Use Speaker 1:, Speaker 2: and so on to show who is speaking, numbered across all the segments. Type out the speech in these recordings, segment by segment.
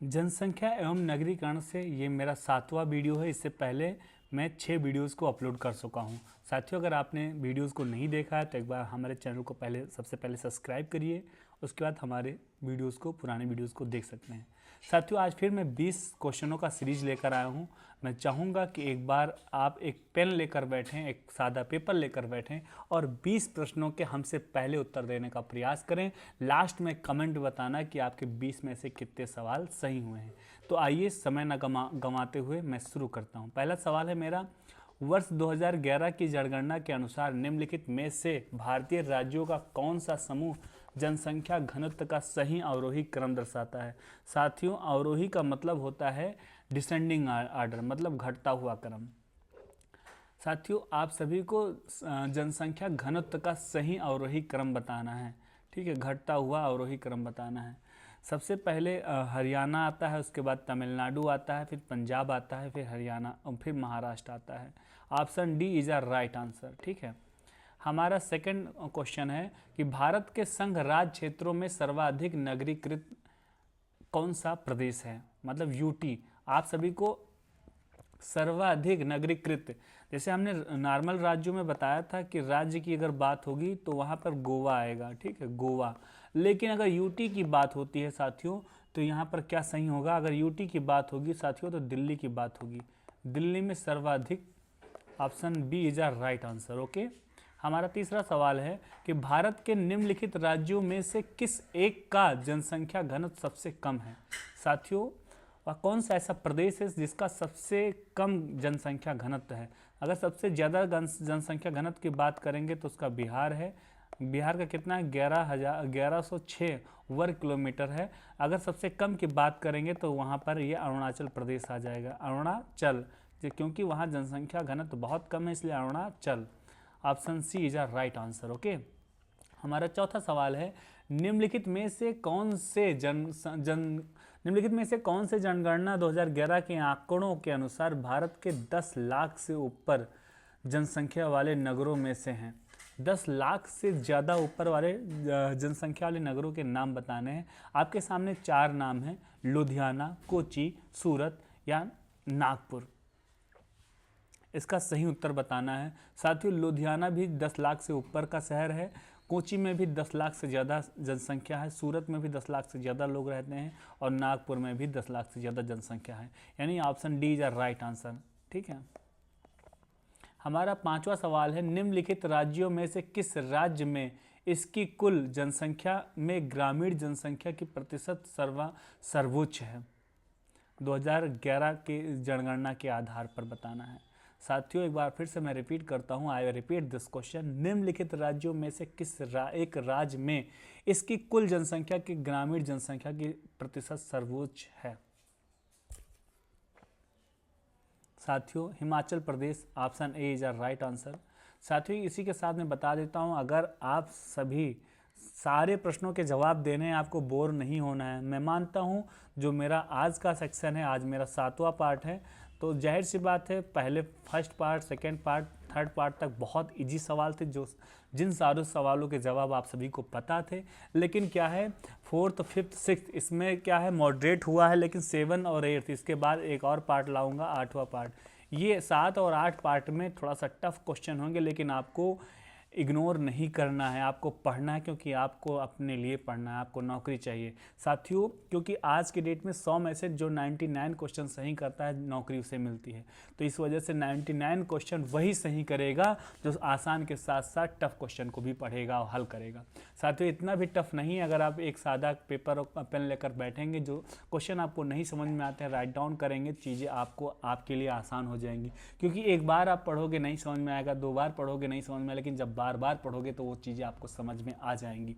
Speaker 1: जनसंख्या एवं नगरीकरण से ये मेरा 7वां वीडियो है। इससे पहले मैं 6 वीडियोस को अपलोड कर चुका हूँ। साथियों, अगर आपने वीडियोस को नहीं देखा है तो एक बार हमारे चैनल को सबसे पहले सब्सक्राइब करिए, उसके बाद हमारे वीडियोस को, पुराने वीडियोस को देख सकते हैं। साथियों, आज फिर मैं 20 क्वेश्चनों का सीरीज लेकर आया हूँ। मैं चाहूँगा कि एक बार आप एक पेन लेकर बैठें, एक सादा पेपर लेकर बैठें और 20 प्रश्नों के हमसे पहले उत्तर देने का प्रयास करें। लास्ट में कमेंट बताना कि आपके 20 में से कितने सवाल सही हुए हैं। तो आइए समय न गंवाते हुए मैं शुरू करता हूँ। पहला सवाल है मेरा, वर्ष 2011 की जनगणना के अनुसार निम्नलिखित में से भारतीय राज्यों का कौन सा समूह जनसंख्या घनत्व का सही अवरोही क्रम दर्शाता है। साथियों, अवरोही का मतलब होता है डिसेंडिंग आर्डर, मतलब घटता हुआ क्रम। साथियों, आप सभी को जनसंख्या घनत्व का सही अवरोही क्रम बताना है। ठीक है, घटता हुआ अवरोही क्रम बताना है। सबसे पहले हरियाणा आता है, उसके बाद तमिलनाडु आता है, फिर पंजाब आता है, फिर हरियाणा और फिर महाराष्ट्र आता है। Option D is a right answer. ठीक है, हमारा सेकंड क्वेश्चन है कि भारत के संघ राज्य क्षेत्रों में सर्वाधिक नगरीकृत कौन सा प्रदेश है, मतलब यूटी। आप सभी को सर्वाधिक नगरीकृत, जैसे हमने नॉर्मल राज्यों में बताया था कि राज्य की अगर बात होगी तो वहाँ पर गोवा आएगा। ठीक है, गोवा। लेकिन अगर यूटी की बात होती है साथियों, तो यहाँ पर क्या सही होगा? अगर यूटी की बात होगी साथियों तो दिल्ली की बात होगी। दिल्ली में सर्वाधिक, option B is a right answer. Okay, हमारा तीसरा सवाल है कि भारत के निम्नलिखित राज्यों में से किस एक का जनसंख्या घनत्व सबसे कम है। साथियों, वह कौन सा ऐसा प्रदेश है जिसका सबसे कम जनसंख्या घनत्व है? अगर सबसे ज़्यादा जनसंख्या घनत्व की बात करेंगे तो उसका बिहार है। बिहार का कितना है? 1106 वर्ग किलोमीटर है। अगर सबसे कम की बात करेंगे तो वहाँ पर ये अरुणाचल प्रदेश आ जाएगा, अरुणाचल, क्योंकि वहाँ जनसंख्या घनत्व बहुत कम है, इसलिए Arunachal. Option C is a right answer. Okay, हमारा चौथा सवाल है, निम्नलिखित में से कौन से जनगणना 2011 के आंकड़ों के अनुसार भारत के 10 लाख से ऊपर जनसंख्या वाले नगरों में से हैं? 10 लाख से ज़्यादा ऊपर वाले जनसंख्या वाले नगरों के नाम बताने हैं। आपके सामने 4 नाम हैं, लुधियाना, कोची, सूरत या नागपुर। इसका सही उत्तर बताना है। साथियों, लुधियाना भी 10 लाख से ऊपर का शहर है, कोची में भी 10 लाख से ज़्यादा जनसंख्या है, सूरत में भी 10 लाख से ज़्यादा लोग रहते हैं और नागपुर में भी 10 लाख से ज़्यादा जनसंख्या है, यानी option D is a right answer. ठीक है, हमारा पांचवा सवाल है, निम्नलिखित राज्यों में से किस राज्य में इसकी कुल जनसंख्या में ग्रामीण जनसंख्या की प्रतिशत सर्वोच्च है? 2011 के जनगणना के आधार पर बताना है। साथियों, एक बार फिर से मैं रिपीट करता हूँ, आई रिपीट दिस क्वेश्चन, निम्नलिखित राज्यों में से किस एक राज्य में इसकी कुल जनसंख्या की ग्रामीण जनसंख्या की प्रतिशत सर्वोच्च है? साथियों, Himachal Pradesh, option A is a right answer. साथियों, इसी के साथ मैं बता देता हूँ, अगर आप सभी सारे प्रश्नों के जवाब देने हैं, आपको बोर नहीं होना है। मैं मानता हूँ जो मेरा आज का सेक्शन है, आज मेरा 7वां पार्ट है, तो जाहिर सी बात है पहले first part, second part, third part तक बहुत इजी सवाल थे, जिन सारे सवालों के जवाब आप सभी को पता थे। लेकिन क्या है, 4th, 5th, 6th इसमें क्या है, मॉडरेट हुआ है, लेकिन 7 और 8 इसके बाद एक और पार्ट लाऊंगा, 8वां पार्ट। ये 7 और 8 पार्ट में थोड़ा सा टफ क्वेश्चन होंगे, लेकिन आपको इग्नोर नहीं करना है, आपको पढ़ना है, क्योंकि आपको अपने लिए पढ़ना है, आपको नौकरी चाहिए। साथियों, क्योंकि आज के डेट में 100 में से जो 99 क्वेश्चन सही करता है, नौकरी उसे मिलती है। तो इस वजह से 99 क्वेश्चन वही सही करेगा जो आसान के साथ साथ टफ क्वेश्चन को भी पढ़ेगा और हल करेगा। साथियों, इतना भी टफ नहीं है। अगर आप एक सादा पेपर और पेन लेकर बैठेंगे, जो क्वेश्चन आपको नहीं समझ में आते हैं राइट डाउन करेंगे, चीज़ें आपको आपके लिए आसान हो जाएंगी। क्योंकि एक बार आप पढ़ोगे नहीं समझ में आएगा, 2 बार पढ़ोगे नहीं समझ में आएगा, लेकिन जब बार बार पढ़ोगे तो वो चीज़ें आपको समझ में आ जाएंगी।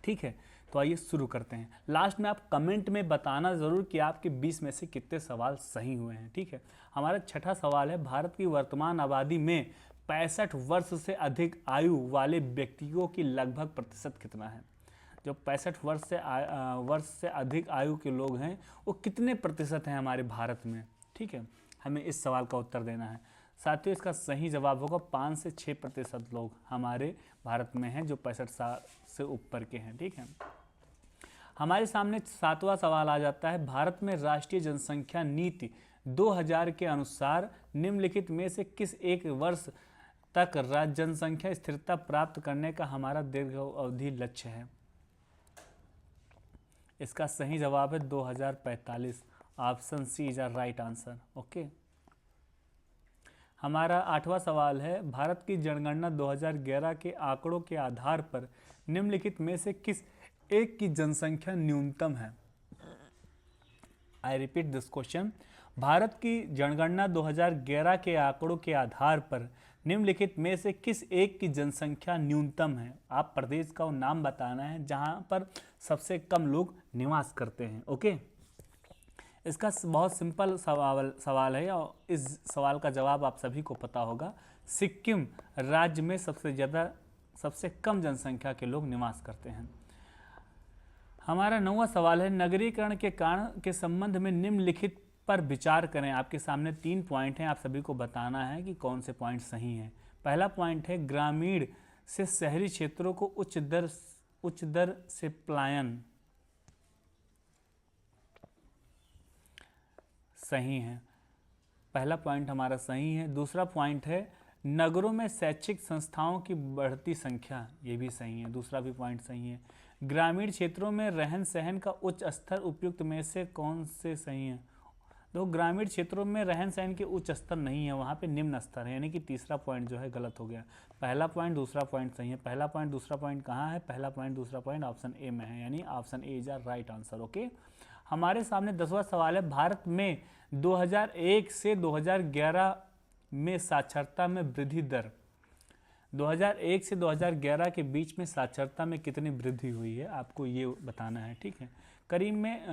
Speaker 1: ठीक है, तो आइए शुरू करते हैं। लास्ट में आप कमेंट में बताना ज़रूर कि आपके 20 में से कितने सवाल सही हुए हैं। ठीक है, हमारा छठा सवाल है, भारत की वर्तमान आबादी में 65 वर्ष से अधिक आयु वाले व्यक्तियों की लगभग प्रतिशत कितना है? जो 65 वर्ष से अधिक आयु के लोग हैं, वो कितने प्रतिशत हैं हमारे भारत में? ठीक है, हमें इस सवाल का उत्तर देना है। साथियों, इसका सही जवाब होगा 5 से 6% लोग हमारे भारत में हैं जो 65 साल से ऊपर के हैं। ठीक है, हमारे सामने सातवां सवाल आ जाता है, भारत में राष्ट्रीय जनसंख्या नीति 2000 के अनुसार निम्नलिखित में से किस एक वर्ष तक जनसंख्या स्थिरता प्राप्त करने का हमारा दीर्घ अवधि लक्ष्य है? इसका सही जवाब है 2045। Option C is our right answer. Okay, हमारा आठवां सवाल है, भारत की जनगणना 2011 के आंकड़ों के आधार पर निम्नलिखित में से किस एक की जनसंख्या न्यूनतम है? I repeat this question, Bharat की जनगणना 2011 के आंकड़ों के आधार पर निम्नलिखित में से किस एक की जनसंख्या न्यूनतम है? आप प्रदेश का नाम बताना है जहां पर सबसे कम लोग निवास करते हैं। ओके, इसका बहुत सिंपल सवाल है और इस सवाल का जवाब आप सभी को पता होगा। सिक्किम राज्य में सबसे कम जनसंख्या के लोग निवास करते हैं। हमारा 9वां सवाल है, नगरीकरण के कारण के संबंध में निम्नलिखित पर विचार करें। आपके सामने 3 पॉइंट हैं, आप सभी को बताना है कि कौन से पॉइंट सही हैं। पहला पॉइंट है, ग्रामीण से शहरी क्षेत्रों को उच्च दर से पलायन सही है। पहला पॉइंट हमारा सही है। दूसरा पॉइंट है, नगरों में शैक्षिक संस्थाओं की बढ़ती संख्या, ये भी सही है, दूसरा भी पॉइंट सही है। ग्रामीण क्षेत्रों में रहन सहन का उच्च स्तर उपयुक्त में से कौन से सही है? तो ग्रामीण क्षेत्रों में रहन सहन के उच्च स्तर नहीं है, वहाँ पे निम्न स्तर है, यानी कि तीसरा पॉइंट जो है गलत हो गया। पहला पॉइंट दूसरा पॉइंट सही है। पहला पॉइंट दूसरा पॉइंट कहाँ है? पहला पॉइंट दूसरा पॉइंट ऑप्शन ए में है, यानी option A is our right answer. Okay, हमारे सामने 10वां सवाल है, भारत में 2001 से 2011 में साक्षरता में वृद्धि दर, 2001 से 2011 के बीच में साक्षरता में कितनी वृद्धि हुई है, आपको ये बताना है। ठीक है, करीब में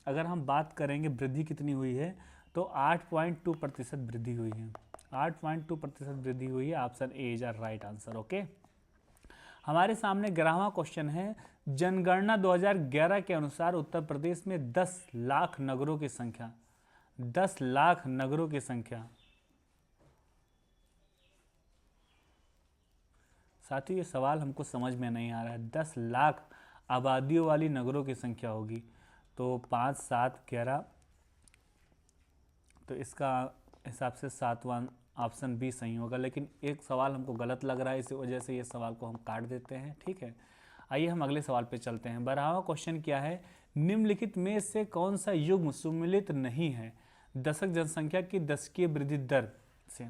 Speaker 1: अगर हम बात करेंगे वृद्धि कितनी हुई है तो 8.2% वृद्धि हुई है। 8.2% वृद्धि हुई है। Option A is our right answer. Okay, हमारे सामने 11वां क्वेश्चन है, जनगणना 2011 के अनुसार उत्तर प्रदेश में 10 लाख नगरों की संख्या, 10 लाख नगरों की संख्या, साथ ही ये सवाल हमको समझ में नहीं आ रहा है। 10 लाख आबादियों वाली नगरों की संख्या होगी तो 5, 7, 11, तो इसका हिसाब से 7वां ऑप्शन बी सही होगा। लेकिन एक सवाल हमको गलत लग रहा है, इसी वजह से ये सवाल को हम काट देते हैं। ठीक है, आइए हम अगले सवाल पे चलते हैं। 12वां क्वेश्चन क्या है, निम्नलिखित में से कौन सा युग्म सुमेलित नहीं है दशक जनसंख्या की दशकीय वृद्धि दर से?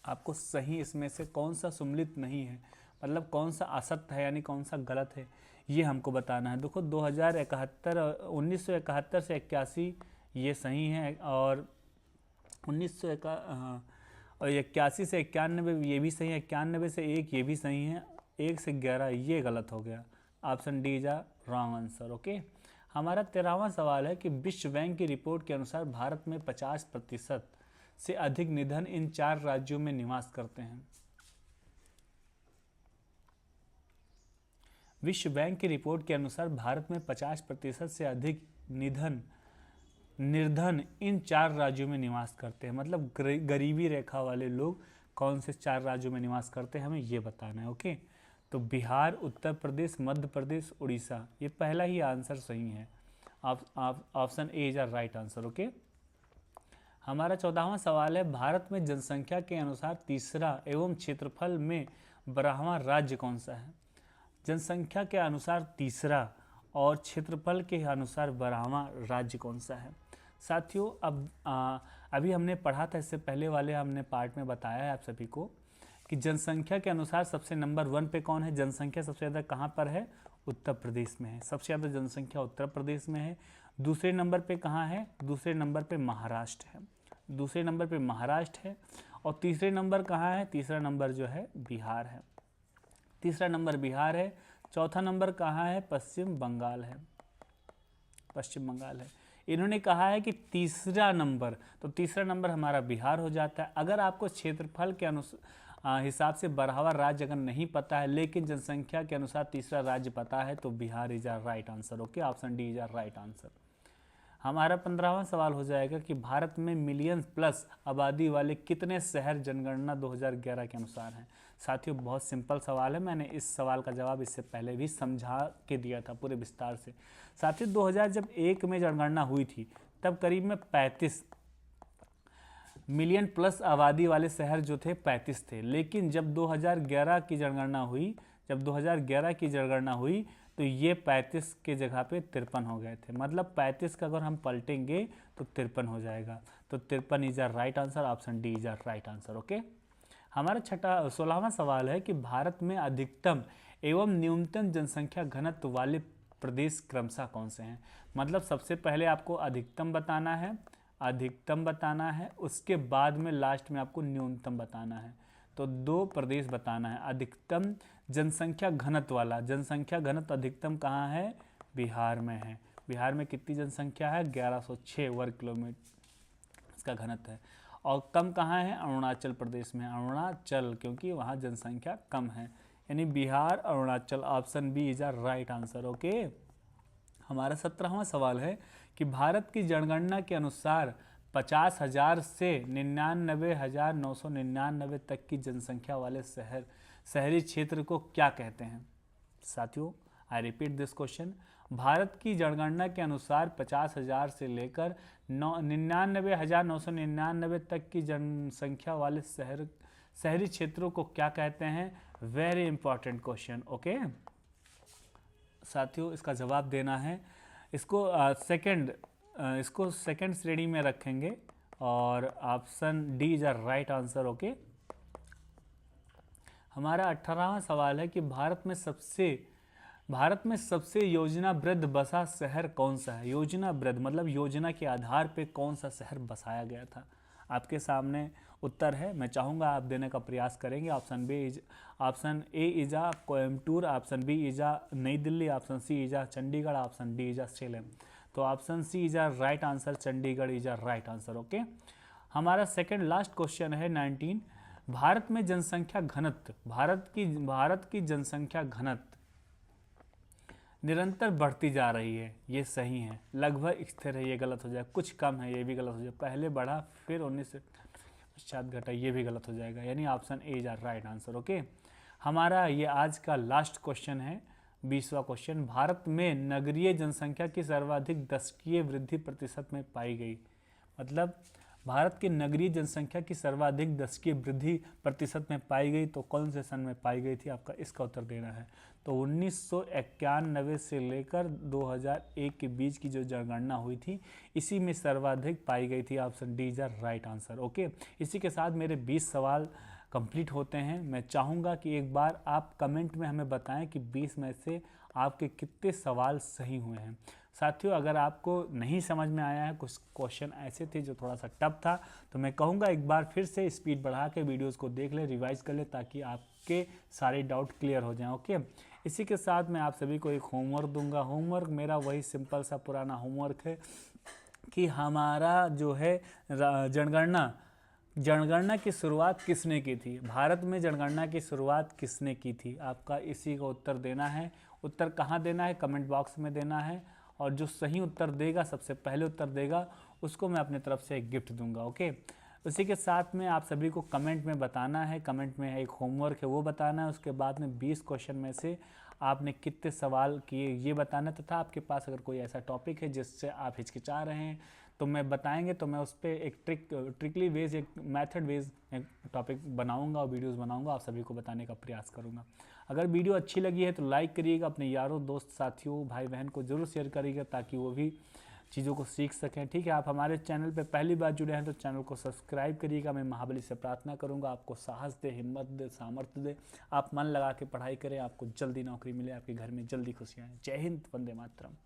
Speaker 1: आपको सही इसमें से कौन सा सुमेलित नहीं है, मतलब कौन सा असत्य है, यानी कौन सा गलत है, ये हमको बताना है। देखो 1971 से 81 ये सही है, और 81 से 91 ये भी सही है, 91 से 1 ये भी सही है, 1 से 11 ये गलत हो गया। Option D is a wrong answer. Okay, हमारा 13वां सवाल है कि विश्व बैंक की रिपोर्ट के अनुसार भारत में 50% से अधिक निधन इन 4 राज्यों में निवास करते हैं। विश्व बैंक की रिपोर्ट के अनुसार भारत में 50% से अधिक निर्धन इन 4 राज्यों में निवास करते हैं, मतलब गरीबी रेखा वाले लोग कौन से 4 राज्यों में निवास करते हैं, हमें ये बताना है। ओके, तो बिहार, उत्तर प्रदेश, मध्य प्रदेश, उड़ीसा, ये पहला ही आंसर सही है। Option A is our right answer. Okay, हमारा 14वां सवाल है, भारत में जनसंख्या के अनुसार तीसरा एवं क्षेत्रफल में 12वां राज्य कौन सा है? जनसंख्या के अनुसार तीसरा और क्षेत्रफल के अनुसार 12वां राज्य कौन सा है? साथियों, अभी हमने पढ़ा था, इससे पहले वाले हमने पार्ट में बताया है आप सभी को कि जनसंख्या के अनुसार सबसे नंबर 1 पे कौन है? जनसंख्या सबसे ज़्यादा कहाँ पर है? उत्तर प्रदेश में है। सबसे ज़्यादा जनसंख्या उत्तर प्रदेश में है। दूसरे नंबर पे कहाँ है? दूसरे नंबर पे महाराष्ट्र है। दूसरे नंबर पे महाराष्ट्र है। और तीसरे नंबर कहाँ है? तीसरा नंबर जो है बिहार है। तीसरा नंबर बिहार है। चौथा नंबर कहाँ है? पश्चिम बंगाल है। पश्चिम बंगाल है। इन्होंने कहा है कि तीसरा नंबर, तो तीसरा नंबर हमारा बिहार हो जाता है। अगर आपको क्षेत्रफल के हिसाब से 12वां राज्य अगर नहीं पता है लेकिन जनसंख्या के अनुसार तीसरा राज्य पता है तो Bihar is our right answer. Okay, option D is our right answer. हमारा 15वां सवाल हो जाएगा कि भारत में मिलियन प्लस आबादी वाले कितने शहर जनगणना 2011 के अनुसार हैं। साथियों बहुत सिंपल सवाल है, मैंने इस सवाल का जवाब इससे पहले भी समझा के दिया था पूरे विस्तार से। साथियों 2001 में जनगणना हुई थी तब करीब में 35 मिलियन प्लस आबादी वाले शहर जो थे 35 थे, लेकिन जब 2011 की जनगणना हुई तो ये 35 के जगह पे 53 हो गए थे। मतलब 35 का अगर हम पलटेंगे तो 53 हो जाएगा। तो 53 is our right answer, option D is our right answer. Okay, हमारा 16वां सवाल है कि भारत में अधिकतम एवं न्यूनतम जनसंख्या घनत्व वाले प्रदेश क्रमशः कौन से हैं। मतलब सबसे पहले आपको अधिकतम बताना है, उसके बाद में लास्ट में आपको न्यूनतम बताना है। तो 2 प्रदेश बताना है। अधिकतम जनसंख्या घनत्व वाला, जनसंख्या घनत्व अधिकतम कहाँ है, बिहार में है। बिहार में कितनी जनसंख्या है, 1106 वर्ग किलोमीटर इसका घनत्व है। और कम कहाँ है, अरुणाचल प्रदेश में, अरुणाचल, क्योंकि वहाँ जनसंख्या कम है। यानी Bihar, Arunachal, option B is our right answer. Okay, हमारा 17वां सवाल है कि भारत की जनगणना के अनुसार 50,000 से 99,999 तक की जनसंख्या वाले शहरी क्षेत्र को क्या कहते हैं। साथियों I repeat this question, Bharat की जनगणना के अनुसार 50,000 से लेकर 99,999 तक की जनसंख्या वाले शहरी क्षेत्रों को क्या कहते हैं। Very important question. ओके साथियों, इसका जवाब देना है। इसको सेकंड श्रेणी में रखेंगे और option D is our right answer. Okay, हमारा 18वां सवाल है कि भारत में सबसे योजनाबद्ध बसा शहर कौन सा है। योजनाबद्ध मतलब योजना के आधार पे कौन सा शहर बसाया गया था। आपके सामने उत्तर है, मैं चाहूँगा आप देने का प्रयास करेंगे। ऑप्शन ए इजा कोयम्बटूर, ऑप्शन बी इजा नई दिल्ली, ऑप्शन सी इजा Chandigarh, option D is a Salem. तो option C is our right answer, Chandigarh is our right answer. Okay, हमारा सेकंड लास्ट क्वेश्चन है 19, भारत में जनसंख्या घनत्व, भारत की जनसंख्या घनत्व निरंतर बढ़ती जा रही है, ये सही है। लगभग स्थिर है, ये गलत हो जाएगा। कुछ कम है, ये भी गलत हो जाएगा। पहले बढ़ा फिर 19 से पश्चात घटा, ये भी गलत हो जाएगा। यानी option A is our right answer. Okay, हमारा ये आज का लास्ट क्वेश्चन है, 20वां क्वेश्चन, भारत में नगरीय जनसंख्या की सर्वाधिक दशकीय वृद्धि प्रतिशत में पाई गई। मतलब भारत की नगरीय जनसंख्या की सर्वाधिक दशकीय वृद्धि प्रतिशत में पाई गई तो कौन से सन में पाई गई थी, आपका इसका उत्तर देना है। तो 1991 से लेकर 2001 के बीच की जो जनगणना हुई थी, इसी में सर्वाधिक पाई गई थी। Option D is right answer. Okay, इसी के साथ मेरे 20 सवाल कंप्लीट होते हैं। मैं चाहूँगा कि एक बार आप कमेंट में हमें बताएं कि 20 में से आपके कितने सवाल सही हुए हैं। साथियों अगर आपको नहीं समझ में आया है, कुछ क्वेश्चन ऐसे थे जो थोड़ा सा टफ था, तो मैं कहूँगा एक बार फिर से स्पीड बढ़ा के वीडियोस को देख ले, रिवाइज कर ले, ताकि आपके सारे डाउट क्लियर हो जाएं। ओके, इसी के साथ मैं आप सभी को एक होमवर्क दूंगा। होमवर्क मेरा वही सिंपल सा पुराना होमवर्क है कि हमारा जो है जनगणना की शुरुआत किसने की थी, भारत में जनगणना की शुरुआत किसने की थी, आपका इसी का उत्तर देना है। उत्तर कहाँ देना है, कमेंट बॉक्स में देना है। और जो सही उत्तर देगा, सबसे पहले उत्तर देगा, उसको मैं अपने तरफ से एक गिफ्ट दूंगा। ओके, उसी के साथ में आप सभी को कमेंट में बताना है, कमेंट में एक होमवर्क है वो बताना है। उसके बाद में 20 क्वेश्चन में से आपने कितने सवाल किए ये बताना, तथा आपके पास अगर कोई ऐसा टॉपिक है जिससे आप हिचकिचा रहे हैं तो मैं बताएंगे, तो मैं उस पर एक ट्रिकली वेज, एक मेथड वेज एक टॉपिक बनाऊंगा और वीडियोस बनाऊंगा, आप सभी को बताने का प्रयास करूंगा। अगर वीडियो अच्छी लगी है तो लाइक करिएगा, अपने यारों दोस्त साथियों भाई बहन को जरूर शेयर करिएगा ताकि वो भी चीज़ों को सीख सकें। ठीक है, आप हमारे चैनल पे पहली बार जुड़े हैं तो चैनल को सब्सक्राइब करिएगा। मैं महाबली से प्रार्थना करूंगा आपको साहस दे, हिम्मत दे, सामर्थ्य दे, आप मन लगा के पढ़ाई करें, आपको जल्दी नौकरी मिले, आपके घर में जल्दी खुशियाँ आएँ। जय हिंद, वंदे मातरम।